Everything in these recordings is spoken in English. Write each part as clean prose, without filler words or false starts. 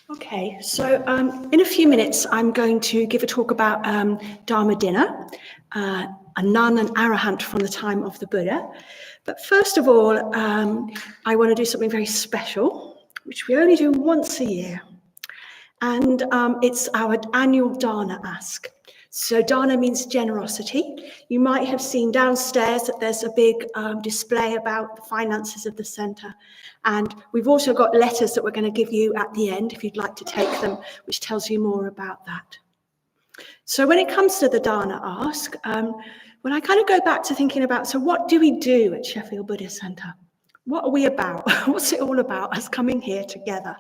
Okay, so in a few minutes, I'm going to give a talk about Dharma dinner, a nun and arahant from the time of the Buddha. But first of all, I want to do something very special, which we only do once a year. And it's our annual Dana ask. So Dana means generosity. You might have seen downstairs that there's a big display about the finances of the centre. And we've also got letters that we're going to give you at the end, if you'd like to take them, which tells you more about that. So when it comes to the Dana ask, when I kind of go back to thinking about, so what do we do at Sheffield Buddhist Centre? What are we about? What's it all about, us coming here together?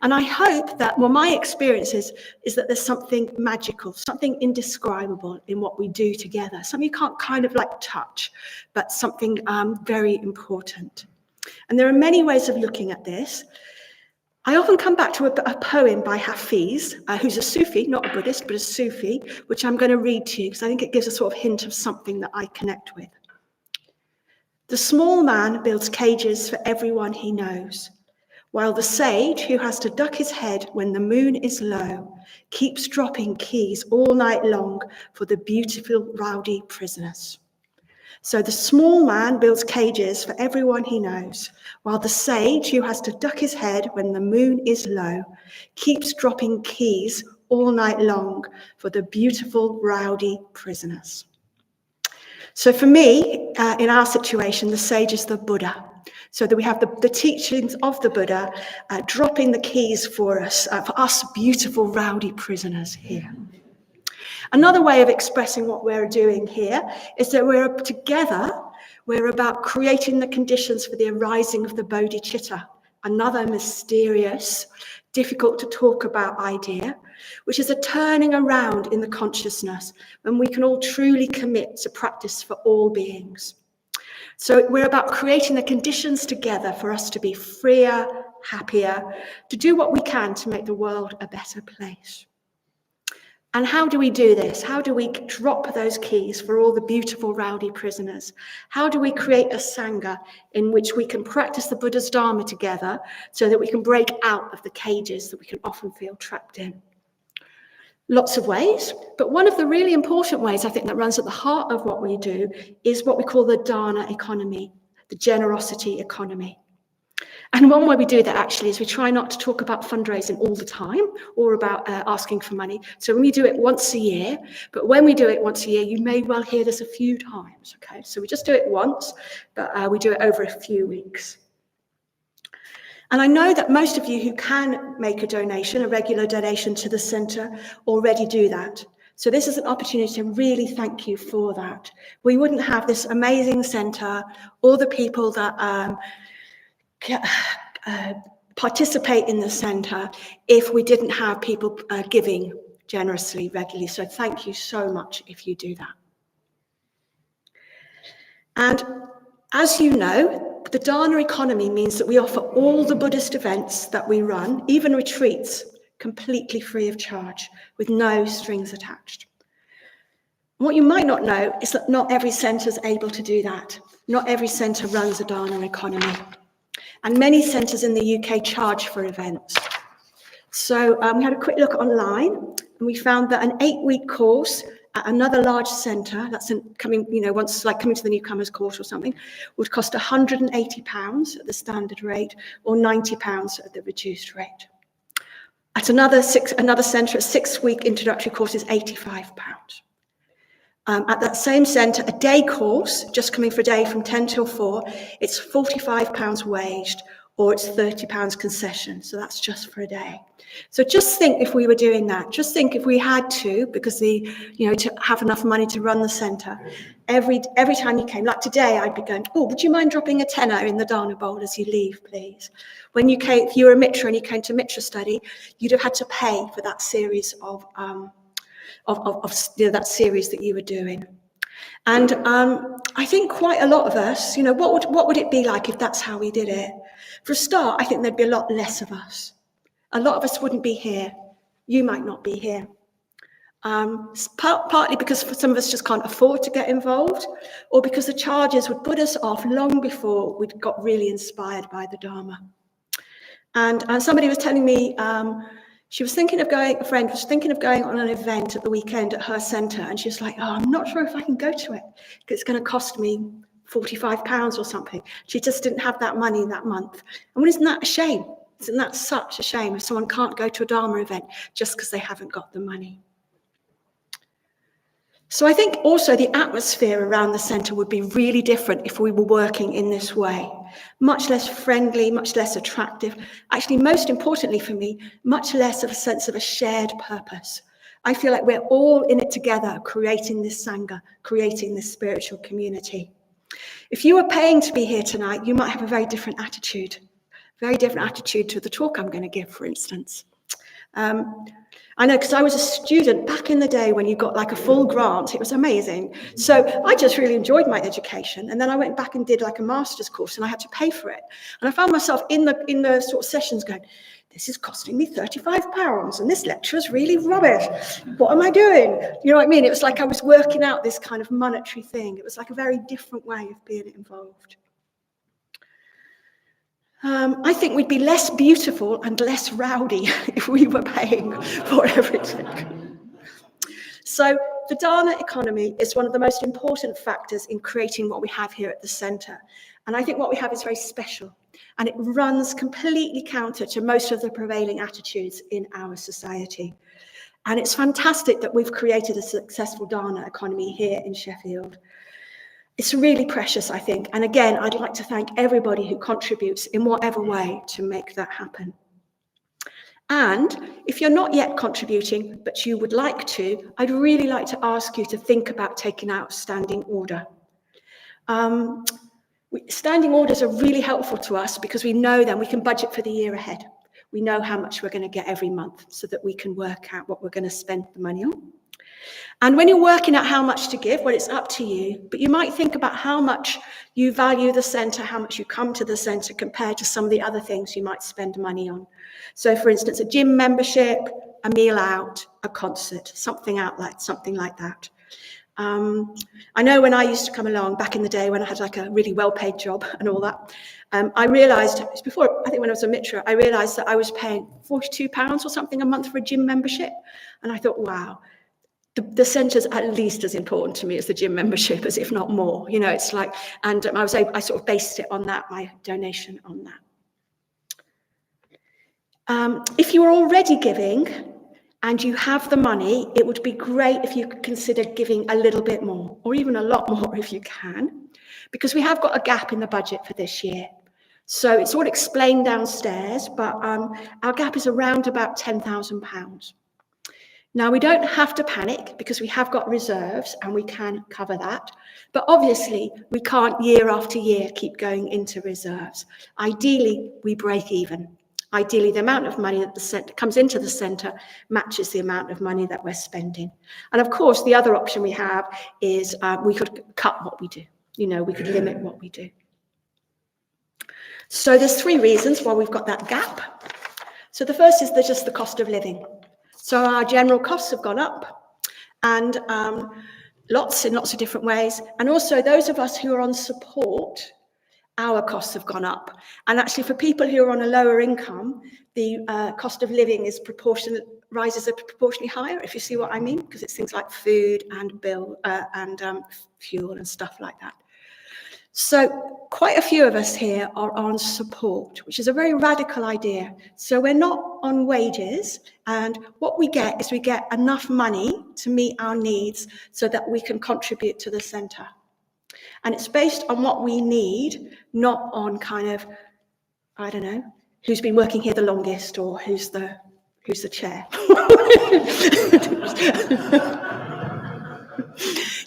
And I hope that, well, my experience is that there's something magical, something indescribable in what we do together, something you can't kind of like touch, but something very important. And there are many ways of looking at this. I often come back to a poem by Hafiz, who's a Sufi, not a Buddhist, but a Sufi, which I'm going to read to you because I think it gives a sort of hint of something that I connect with. The small man builds cages for everyone he knows, while the sage, who has to duck his head when the moon is low, keeps dropping keys all night long for the beautiful rowdy prisoners. So the small man builds cages for everyone he knows, while the sage, who has to duck his head when the moon is low, keeps dropping keys all night long for the beautiful rowdy prisoners. So for me, in our situation, the sage is the Buddha. So that we have the teachings of the Buddha dropping the keys for us beautiful rowdy prisoners here. Another way of expressing what we're doing here is that we're together, we're about creating the conditions for the arising of the bodhicitta, another mysterious, difficult to talk about idea, which is a turning around in the consciousness when we can all truly commit to practice for all beings. So we're about creating the conditions together for us to be freer, happier, to do what we can to make the world a better place. And how do we do this? How do we drop those keys for all the beautiful rowdy prisoners? How do we create a Sangha in which we can practice the Buddha's Dharma together so that we can break out of the cages that we can often feel trapped in? Lots of ways, but one of the really important ways I think that runs at the heart of what we do is what we call the Dana economy, the generosity economy. And one way we do that actually is we try not to talk about fundraising all the time or about asking for money. So when we do it once a year, but when we do it once a year, you may well hear this a few times, okay? So we just do it once, but we do it over a few weeks. And I know that most of you who can make a donation, a regular donation to the centre, already do that. So this is an opportunity to really thank you for that. We wouldn't have this amazing centre, all the people that participate in the centre if we didn't have people giving generously regularly. So thank you so much if you do that. And as you know, the Dana economy means that we offer all the Buddhist events that we run, even retreats, completely free of charge, with no strings attached. What you might not know is that not every centre is able to do that. Not every centre runs a Dana economy. And many centres in the UK charge for events. So we had a quick look online and we found that an 8-week course at another large centre, that's coming to the newcomers course or something, would cost £180 at the standard rate or £90 at the reduced rate. At another centre, a 6-week introductory course is £85. At that same centre, a day course, just coming for a day from 10 till 4, it's £45 waged, or it's £30 concession. So that's just for a day. So just think if we were doing that, just think if we had to, because to have enough money to run the centre, every time you came, like today, I'd be going, oh, would you mind dropping a tenner in the Dana bowl as you leave, please? When you came, if you were a Mitra and you came to Mitra study, you'd have had to pay for that series of that series that you were doing. And I think quite a lot of us, what would it be like if that's how we did it? For a start, I think there'd be a lot less of us. A lot of us wouldn't be here. You might not be here. Partly because some of us just can't afford to get involved, or because the charges would put us off long before we'd got really inspired by the Dharma. And somebody was telling me she was thinking of going, a friend was thinking of going on an event at the weekend at her centre, and she was like, oh, I'm not sure if I can go to it because it's going to cost me £45 or something. She just didn't have that money that month. And isn't that a shame? Isn't that such a shame if someone can't go to a Dharma event just because they haven't got the money? So I think also the atmosphere around the centre would be really different if we were working in this way. Much less friendly, much less attractive. Actually, most importantly for me, much less of a sense of a shared purpose. I feel like we're all in it together, creating this Sangha, creating this spiritual community. If you were paying to be here tonight, you might have a very different attitude to the talk I'm going to give, for instance. I know, because I was a student back in the day when you got like a full grant. It was amazing. So I just really enjoyed my education. And then I went back and did like a master's course, and I had to pay for it. And I found myself in the sort of sessions going, this is costing me £35, and this lecture is really rubbish. What am I doing? You know what I mean? It was like I was working out this kind of monetary thing. It was like a very different way of being involved. I think we'd be less beautiful and less rowdy if we were paying for everything. So the Dharma economy is one of the most important factors in creating what we have here at the centre. And I think what we have is very special. And it runs completely counter to most of the prevailing attitudes in our society. And it's fantastic that we've created a successful Dharma economy here in Sheffield. It's really precious, I think. And again, I'd like to thank everybody who contributes in whatever way to make that happen. And if you're not yet contributing, but you would like to, I'd really like to ask you to think about taking out standing order. Standing orders are really helpful to us because we know then we can budget for the year ahead. We know how much we're going to get every month so that we can work out what we're going to spend the money on. And when you're working out how much to give, well, it's up to you, but you might think about how much you value the centre, how much you come to the centre compared to some of the other things you might spend money on. So, for instance, a gym membership, a meal out, a concert, something like that. I know when I used to come along back in the day when I had like a really well-paid job and all that, I realised, it was before, I think when I was a Mitra, I realised that I was paying £42 or something a month for a gym membership. And I thought, wow. The centre's at least as important to me as the gym membership, as if not more. You know, it's like, and I sort of based it on that, my donation on that. If you are already giving and you have the money, it would be great if you could consider giving a little bit more, or even a lot more if you can, because we have got a gap in the budget for this year. So it's all explained downstairs, but our gap is around about £10,000. Now, we don't have to panic because we have got reserves and we can cover that. But obviously, we can't year after year keep going into reserves. Ideally, we break even. Ideally, the amount of money that comes into the centre matches the amount of money that we're spending. And of course, the other option we have is we could cut what we do. You know, we could limit what we do. So there's 3 reasons why we've got that gap. So the first is just the cost of living. So our general costs have gone up, and lots of different ways. And also those of us who are on support, our costs have gone up. And actually for people who are on a lower income, the cost of living rises proportionally higher, if you see what I mean, because it's things like food and fuel and stuff like that. So quite a few of us here are on support, which is a very radical idea. So we're not on wages, and what we get is we get enough money to meet our needs so that we can contribute to the centre. And it's based on what we need, not on kind of, I don't know, who's been working here the longest or who's the chair.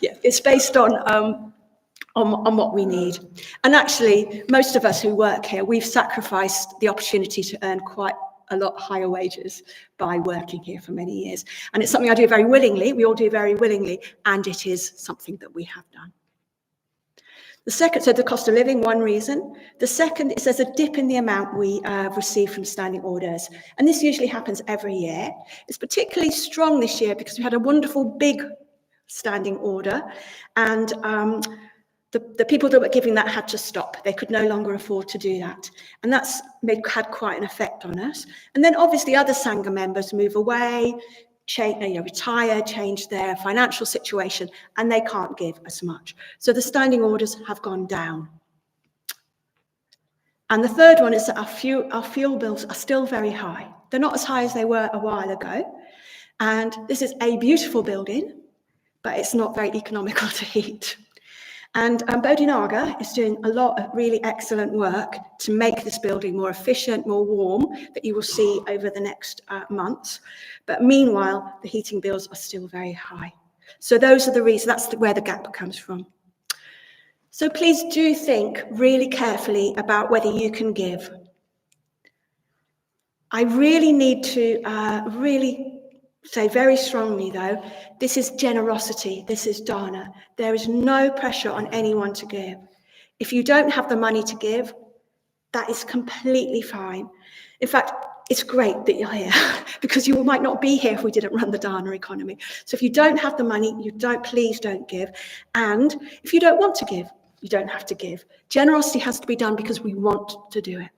Yeah, it's based on what we need. And actually, most of us who work here, we've sacrificed the opportunity to earn quite a lot higher wages by working here for many years. And it's something I do very willingly, we all do very willingly, and it is something that we have done. The second, so the cost of living, one reason. The second is there's a dip in the amount we receive from standing orders. And this usually happens every year. It's particularly strong this year because we had a wonderful big standing order. And the people that were giving that had to stop. They could no longer afford to do that. And that's had quite an effect on us. And then obviously other Sangha members move away, retire, change their financial situation, and they can't give as much. So the standing orders have gone down. And the third one is that our fuel bills are still very high. They're not as high as they were a while ago. And this is a beautiful building, but it's not very economical to heat. And Bodhinaga is doing a lot of really excellent work to make this building more efficient, more warm, that you will see over the next months. But meanwhile, the heating bills are still very high. So those are the reasons, that's where the gap comes from. So please do think really carefully about whether you can give. I really need to really say very strongly, though, this is generosity, this is dana. There is no pressure on anyone to give. If you don't have the money to give, that is completely fine. In fact, it's great that you're here because you might not be here if we didn't run the dana economy. So if you don't have the money, please don't give. And if you don't want to give, you don't have to give. Generosity has to be done because we want to do it.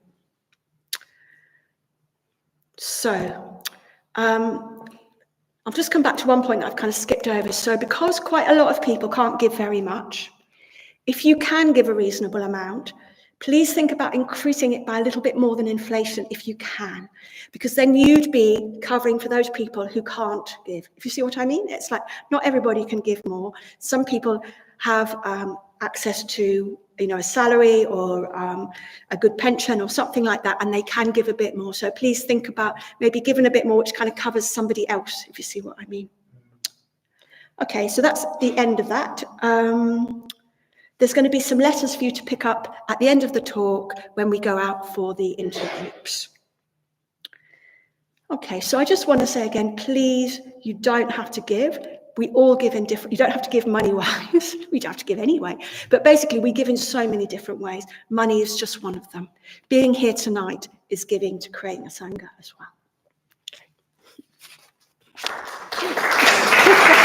So, I'll just come back to one point that I've kind of skipped over. So because quite a lot of people can't give very much, if you can give a reasonable amount, please think about increasing it by a little bit more than inflation if you can, because then you'd be covering for those people who can't give. If you see what I mean? It's like not everybody can give more. Some people have access to a salary or a good pension or something like that, and they can give a bit more. So please think about maybe giving a bit more, which kind of covers somebody else, if you see what I mean. Okay, so that's the end of that. There's going to be some letters for you to pick up at the end of the talk when we go out for the intergroups. Okay, so I just want to say again, please, you don't have to give. We all give in different, you don't have to give money-wise, we don't have to give anyway, but basically we give in so many different ways. Money is just one of them. Being here tonight is giving to creating a Sangha as well. Okay.